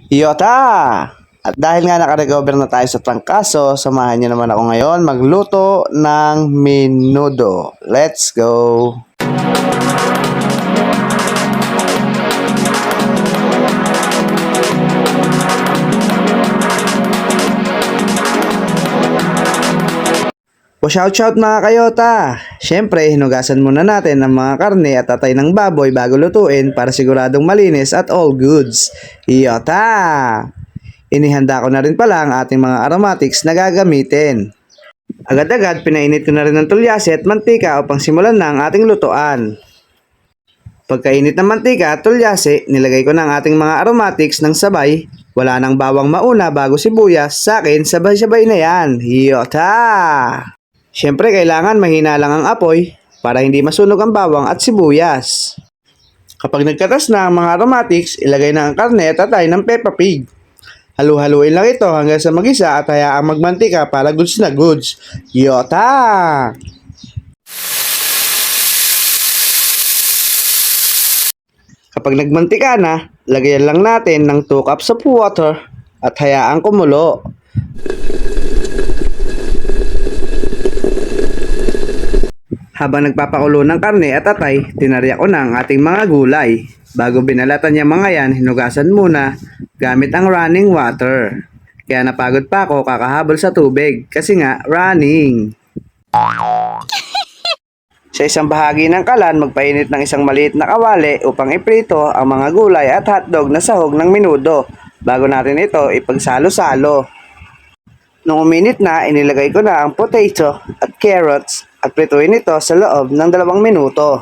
Yota! At dahil nga nakarecover na tayo sa trangkaso, samahan niyo naman ako ngayon magluto ng menudo. Let's go! O shout mga kayota! Siyempre, hinugasan muna natin ang mga karne at atay ng baboy bago lutuin para siguradong malinis at all goods. Yota! Inihanda ko na rin pala ang ating mga aromatics na gagamitin. Agad-agad, pinainit ko na rin ng tulyase at mantika upang simulan na ang ating lutuan. Pagkainit ng mantika at tulyase, nilagay ko na ang ating mga aromatics ng sabay. Wala nang bawang mauna bago sibuyas, sa akin sabay-sabay na yan. Yota! Siyempre, kailangan mahina lang ang apoy para hindi masunog ang bawang at sibuyas. Kapag nagkatas na ang mga aromatics, ilagay na ang karne at atay ng Peppa Pig. Halu-haluin lang ito hanggang sa magisa at hayaang magmantika para goods na goods. Yota! Kapag nagmantika na, lagyan lang natin ng 2 cups of water at hayaang kumulo. Habang nagpapakulo ng karne at atay, tinarya ko na ang ating mga gulay. Bago binalatan niya mga yan, hinugasan muna gamit ang running water. Kaya napagod pa ako kakahabol sa tubig kasi nga running. Sa isang bahagi ng kalan, magpainit ng isang maliit na kawali upang iprito ang mga gulay at hotdog na sahog ng menudo bago natin ito ipagsalo-salo. Nung uminit na, inilagay ko na ang potato at carrots at prituin ito sa loob ng 2 minuto.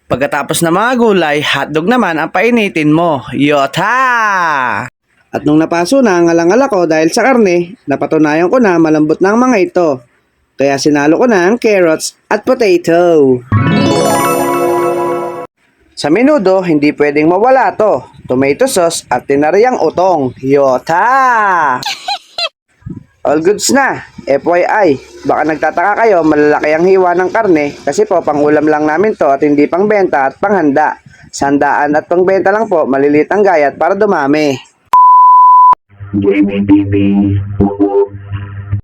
Pagkatapos ng mga gulay, hotdog naman ang painitin mo. Yota! At nung napaso na ang alangala ko dahil sa karne, napatunayan ko na malambot na ang mga ito. Kaya sinalo ko na ang carrots at potato. Sa menudo, hindi pwedeng mawala to. Tomato sauce at tinariyang utong. Yota! All goods na. FYI, baka nagtataka kayo, malalaki ang hiwa ng karne kasi po pang-ulam lang namin to at hindi pang benta at panghanda. Sandaan at pangbenta lang po, maliliit ang gayat para dumami. JBBB.